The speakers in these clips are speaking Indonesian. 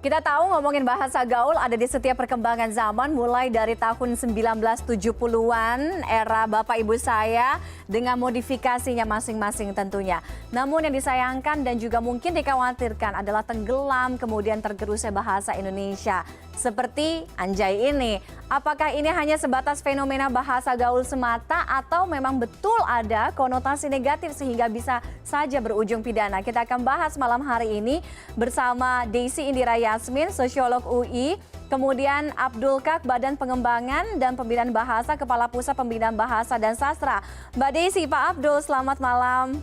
Kita tahu ngomongin bahasa gaul ada di setiap perkembangan zaman mulai dari tahun 1970-an era Bapak Ibu saya dengan modifikasinya masing-masing tentunya. Namun yang disayangkan dan juga mungkin dikhawatirkan adalah tenggelam kemudian tergerusnya bahasa Indonesia. Seperti anjay ini. Apakah ini hanya sebatas fenomena bahasa gaul semata atau memang betul ada konotasi negatif sehingga bisa saja berujung pidana? Kita akan bahas malam hari ini bersama Desi Indira Yasmin, sosiolog UI, kemudian Abdul Kak, Badan Pengembangan dan Pembinaan Bahasa, Kepala Pusat Pembinaan Bahasa dan Sastra. Mbak Desi, Pak Abdul, selamat malam.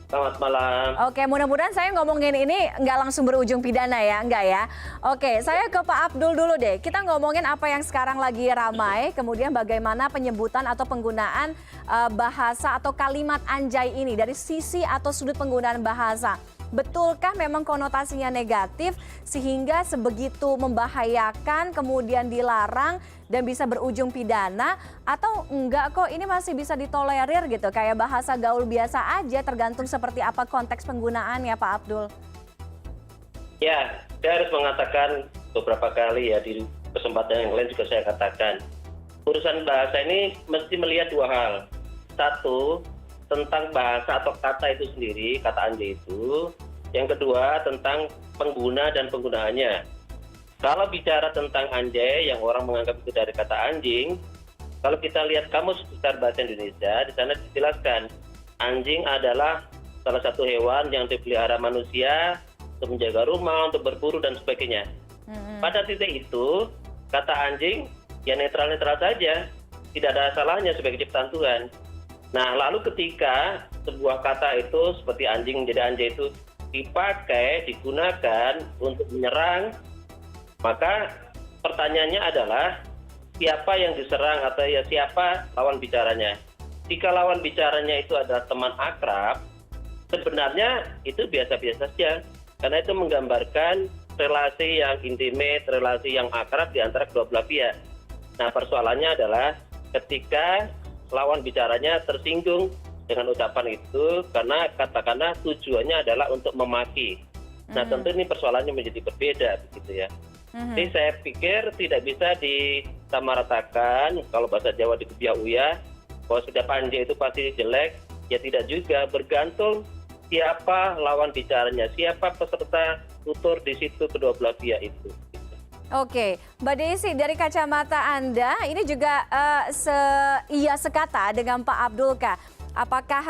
Selamat malam. Oke, mudah-mudahan saya ngomongin ini nggak langsung berujung pidana ya, enggak ya? Oke, saya ke Pak Abdul dulu deh. Kita ngomongin apa yang sekarang lagi ramai, kemudian bagaimana penyebutan atau penggunaan bahasa atau kalimat anjay ini dari sisi atau sudut penggunaan bahasa. Betulkah memang konotasinya negatif sehingga sebegitu membahayakan kemudian dilarang dan bisa berujung pidana atau enggak kok ini masih bisa ditolerir gitu kayak bahasa gaul biasa aja tergantung seperti apa konteks penggunaannya Pak Abdul? Ya, saya harus mengatakan beberapa kali ya di kesempatan yang lain juga saya katakan urusan bahasa ini mesti melihat dua hal. Satu, tentang bahasa atau kata itu sendiri, kata anjay itu. Yang kedua, tentang pengguna dan penggunaannya. Kalau bicara tentang anjay, yang orang menganggap itu dari kata anjing, kalau kita lihat kamus besar bahasa Indonesia, di sana dijelaskan, anjing adalah salah satu hewan yang dipelihara manusia untuk menjaga rumah, untuk berburu, dan sebagainya. Pada titik itu, kata anjing ya netral-netral saja, tidak ada salahnya sebagai ciptaan Tuhan. Nah, lalu ketika sebuah kata itu seperti anjing menjadi anjay itu dipakai, digunakan untuk menyerang, maka pertanyaannya adalah siapa yang diserang atau ya siapa lawan bicaranya. Jika lawan bicaranya itu adalah teman akrab, sebenarnya itu biasa-biasa saja, karena itu menggambarkan relasi yang intimate, relasi yang akrab di antara kedua belah pihak. Nah, persoalannya adalah ketika lawan bicaranya tersinggung dengan ucapan itu karena katakanlah tujuannya adalah untuk memaki. Nah, tentu ini persoalannya menjadi berbeda begitu ya. Jadi saya pikir tidak bisa disamaratakan kalau bahasa Jawa dikebiah uyah bahwa setiap anjay itu pasti jelek, ya tidak juga, bergantung siapa lawan bicaranya, siapa peserta tutur di situ kedua belah pihak itu. Oke, Mbak Desi, dari kacamata Anda, ini juga sekata dengan Pak Abdul Kak. Apakah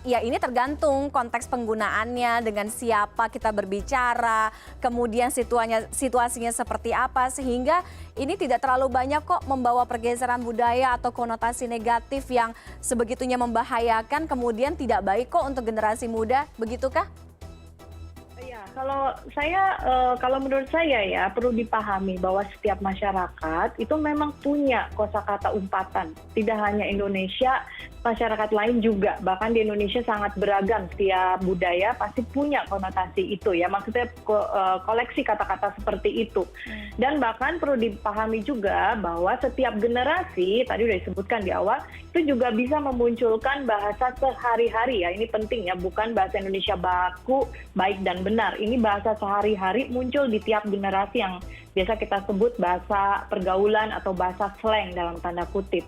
ya ini tergantung konteks penggunaannya, dengan siapa kita berbicara, kemudian situasinya seperti apa, sehingga ini tidak terlalu banyak kok membawa pergeseran budaya atau konotasi negatif yang sebegitunya membahayakan, kemudian tidak baik kok untuk generasi muda, begitukah? Kalau menurut saya ya perlu dipahami bahwa setiap masyarakat itu memang punya kosakata umpatan. Tidak hanya Indonesia, masyarakat lain juga. Bahkan di Indonesia sangat beragam. Setiap budaya pasti punya konotasi itu ya. Maksudnya koleksi kata-kata seperti itu. Dan bahkan perlu dipahami juga bahwa setiap generasi, tadi sudah disebutkan di awal, itu juga bisa memunculkan bahasa sehari-hari ya. Ini penting ya, bukan bahasa Indonesia baku, baik dan benar. Ini bahasa sehari-hari muncul di tiap generasi yang biasa kita sebut bahasa pergaulan atau bahasa slang dalam tanda kutip.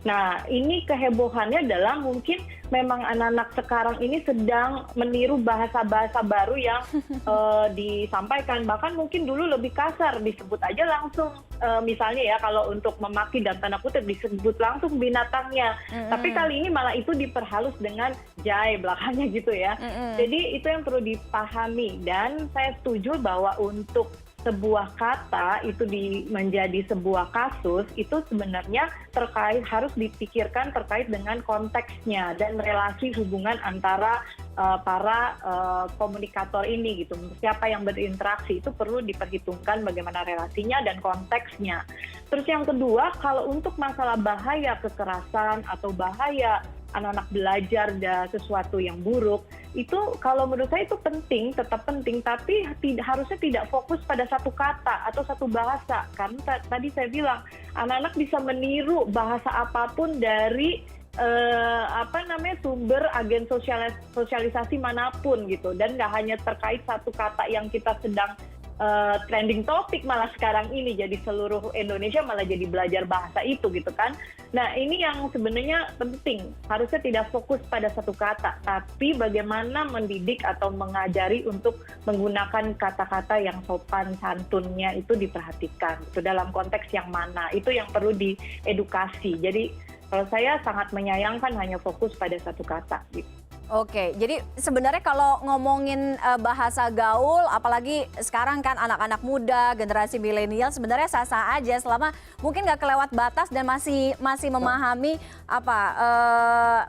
Nah, ini kehebohannya adalah mungkin memang anak-anak sekarang ini sedang meniru bahasa-bahasa baru yang disampaikan. Bahkan mungkin dulu lebih kasar, disebut aja langsung. Misalnya ya, kalau untuk memaki dan tanda kutip disebut langsung binatangnya. Tapi kali ini malah itu diperhalus dengan jay belakangnya gitu ya. Jadi itu yang perlu dipahami. Dan saya setuju bahwa untuk sebuah kata itu menjadi sebuah kasus itu sebenarnya harus dipikirkan terkait dengan konteksnya dan relasi hubungan antara para komunikator ini gitu. Siapa yang berinteraksi itu perlu diperhitungkan bagaimana relasinya dan konteksnya. Terus yang kedua, kalau untuk masalah bahaya kekerasan atau bahaya anak-anak belajar dan sesuatu yang buruk, itu kalau menurut saya itu penting, tetap penting, tapi harusnya tidak fokus pada satu kata atau satu bahasa. Karena tadi saya bilang, anak-anak bisa meniru bahasa apapun dari sumber agen sosialisasi manapun gitu, dan nggak hanya terkait satu kata yang kita sedang trending topik malah sekarang ini, jadi seluruh Indonesia malah jadi belajar bahasa itu gitu kan. Nah ini yang sebenarnya penting, harusnya tidak fokus pada satu kata, tapi bagaimana mendidik atau mengajari untuk menggunakan kata-kata yang sopan santunnya itu diperhatikan. Itu dalam konteks yang mana, itu yang perlu diedukasi. Jadi kalau saya sangat menyayangkan hanya fokus pada satu kata gitu. Oke, jadi sebenarnya kalau ngomongin bahasa gaul, apalagi sekarang kan anak-anak muda, generasi milenial, sebenarnya sah-sah aja selama mungkin nggak kelewat batas dan masih memahami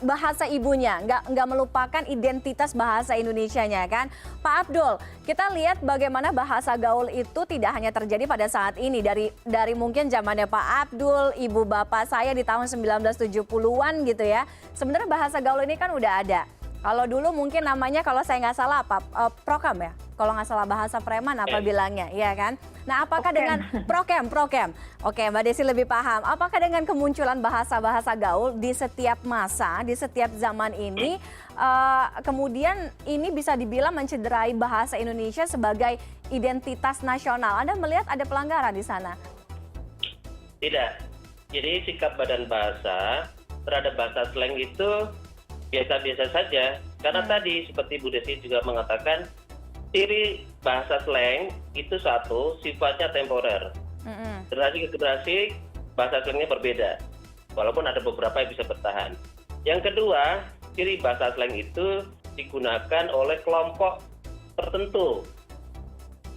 bahasa ibunya, nggak melupakan identitas bahasa Indonesianya kan. Pak Abdul, kita lihat bagaimana bahasa gaul itu tidak hanya terjadi pada saat ini, dari mungkin zamannya Pak Abdul, ibu bapak saya di tahun 1970-an gitu ya. Sebenarnya bahasa gaul ini kan udah ada. Kalau dulu mungkin namanya, kalau saya nggak salah prokem ya, kalau nggak salah bahasa preman apa bilangnya, ya kan? Nah apakah dengan prokem, oke Mbak Desi lebih paham, apakah dengan kemunculan bahasa-bahasa gaul di setiap masa, di setiap zaman ini, kemudian ini bisa dibilang mencederai bahasa Indonesia sebagai identitas nasional? Anda melihat ada pelanggaran di sana? Tidak, jadi sikap Badan Bahasa terhadap bahasa slang itu biasa-biasa saja, karena tadi seperti Bu Desi juga mengatakan, ciri bahasa slang itu satu, sifatnya temporer. Generasi ke generasi bahasa slangnya berbeda, walaupun ada beberapa yang bisa bertahan. Yang kedua, ciri bahasa slang itu digunakan oleh kelompok tertentu.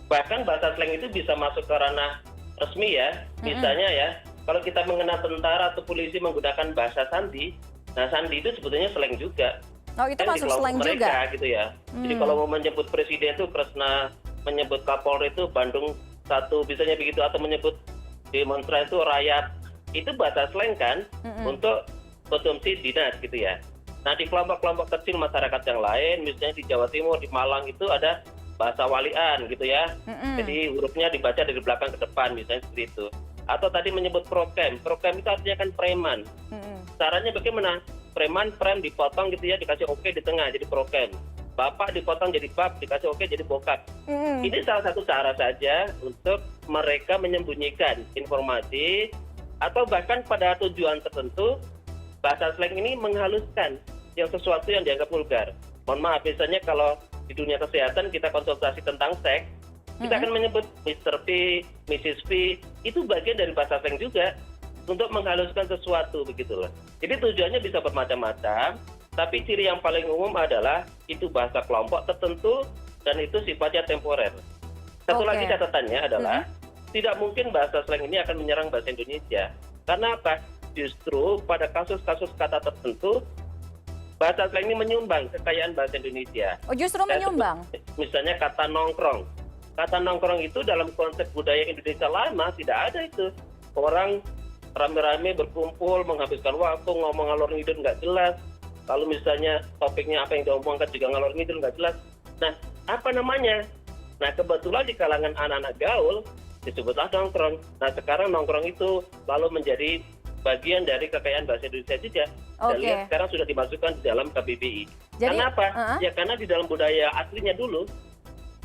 Bahkan bahasa slang itu bisa masuk ke ranah resmi ya, misalnya ya, kalau kita mengenal tentara atau polisi menggunakan bahasa sandi, nah sandi itu sebetulnya slang juga. Oh itu kan masuk slang mereka, juga? Gitu ya. Jadi kalau mau menyebut presiden itu Kresna, menyebut Kapolri itu Bandung satu, misalnya begitu, atau menyebut demonstran itu rakyat, itu bahasa slang kan untuk konsumsi dinas gitu ya. Nah di kelompok-kelompok kecil masyarakat yang lain, misalnya di Jawa Timur, di Malang itu ada bahasa walian gitu ya. Jadi hurufnya dibaca dari belakang ke depan, misalnya seperti itu. Atau tadi menyebut prokem itu artinya kan preman. Caranya bagaimana? Preman, prem dipotong gitu ya, dikasih oke di tengah jadi prokem. Bapak dipotong jadi bab, dikasih oke jadi bokap. Ini salah satu cara saja untuk mereka menyembunyikan informasi, atau bahkan pada tujuan tertentu bahasa slang ini menghaluskan yang sesuatu yang dianggap vulgar. Mohon maaf, misalnya kalau di dunia kesehatan kita konsultasi tentang seks, kita akan menyebut Mr. P, Mrs. P, itu bagian dari bahasa slang juga untuk menghaluskan sesuatu begitulah. Jadi tujuannya bisa bermacam-macam, tapi ciri yang paling umum adalah itu bahasa kelompok tertentu dan itu sifatnya temporer. Satu lagi catatannya adalah tidak mungkin bahasa slang ini akan menyerang bahasa Indonesia. Karena apa? Justru pada kasus-kasus kata tertentu bahasa slang ini menyumbang kekayaan bahasa Indonesia. Oh justru menyumbang? Misalnya kata nongkrong. Kata nongkrong itu dalam konsep budaya Indonesia lama tidak ada itu. Orang rame-rame berkumpul, menghabiskan waktu, ngomong ngalor ngidul nggak jelas. Lalu misalnya topiknya apa yang diomongkan juga ngalor ngidul nggak jelas. Nah, apa namanya? Nah, kebetulan di kalangan anak-anak gaul disebutlah nongkrong. Nah, sekarang nongkrong itu lalu menjadi bagian dari kekayaan bahasa Indonesia juga. Dan lihat sekarang sudah dimasukkan di dalam KBBI. Jadi, karena apa? Ya karena di dalam budaya aslinya dulu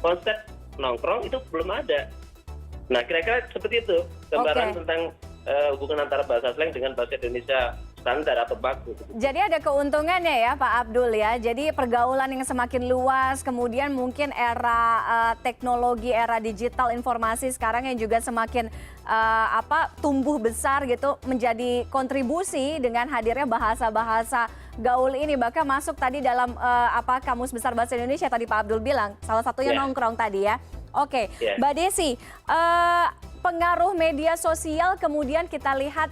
konsep nongkrong itu belum ada. Nah, kira-kira seperti itu gambaran tentang hubungan antara bahasa slang dengan bahasa Indonesia standar atau baku. Jadi ada keuntungannya ya Pak Abdul ya. Jadi pergaulan yang semakin luas, kemudian mungkin era teknologi, era digital informasi sekarang yang juga semakin tumbuh besar gitu, menjadi kontribusi dengan hadirnya bahasa-bahasa gaul ini. Bahkan masuk tadi dalam Kamus Besar Bahasa Indonesia tadi Pak Abdul bilang, salah satunya nongkrong tadi ya. Oke, Mbak Desi, pengaruh media sosial kemudian kita lihat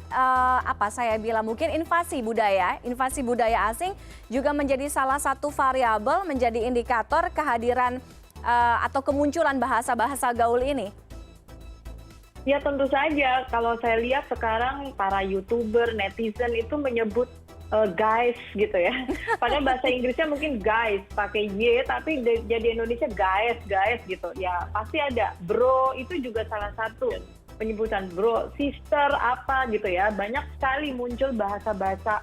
saya bilang mungkin invasi budaya asing juga menjadi salah satu variabel, menjadi indikator kehadiran atau kemunculan bahasa-bahasa gaul ini. Ya tentu saja, kalau saya lihat sekarang para YouTuber, netizen itu menyebut guys gitu ya. Padahal bahasa Inggrisnya mungkin guys pakai Y, tapi jadi Indonesia guys gitu. Ya pasti ada. Bro itu juga salah satu penyebutan, bro, sister apa gitu ya. Banyak sekali muncul bahasa-bahasa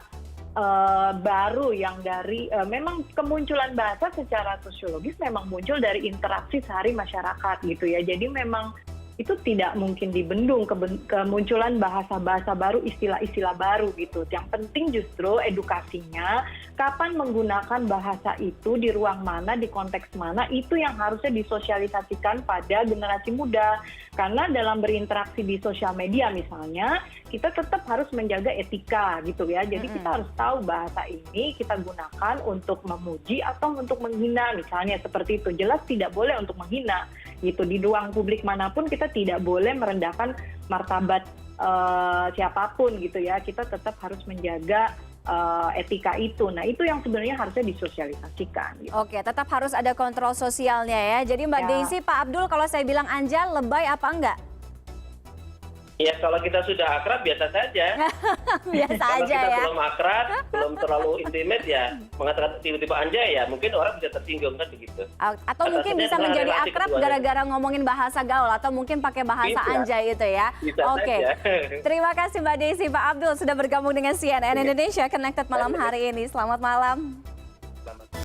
baru yang dari memang kemunculan bahasa secara sosiologis memang muncul dari interaksi sehari masyarakat gitu ya. Jadi memang itu tidak mungkin dibendung kemunculan bahasa-bahasa baru, istilah-istilah baru gitu. Yang penting justru edukasinya, kapan menggunakan bahasa itu, di ruang mana, di konteks mana, itu yang harusnya disosialisasikan pada generasi muda. Karena dalam berinteraksi di sosial media misalnya, kita tetap harus menjaga etika gitu ya. Jadi kita harus tahu bahasa ini kita gunakan untuk memuji atau untuk menghina misalnya, seperti itu. Jelas tidak boleh untuk menghina gitu. Di ruang publik manapun kita tidak boleh merendahkan martabat siapapun gitu ya. Kita tetap harus menjaga etika itu. Nah, itu yang sebenarnya harusnya disosialisasikan. Gitu. Oke, tetap harus ada kontrol sosialnya ya. Jadi Mbak Desi, Pak Abdul, kalau saya bilang anja, lebay apa enggak? Ya, kalau kita sudah akrab biasa saja. Biasa Kalau aja kita ya. belum akrab, belum terlalu intimate ya, mengatakan tiba-tiba anja ya, mungkin orang bisa tersinggung kan begitu. Atau mungkin bisa menjadi akrab gara-gara ngomongin bahasa gaul atau mungkin pakai bahasa anjay itu ya. Oke. Terima kasih Mbak Desi, Pak Abdul sudah bergabung dengan CNN Indonesia Connected malam hari ini. Selamat malam.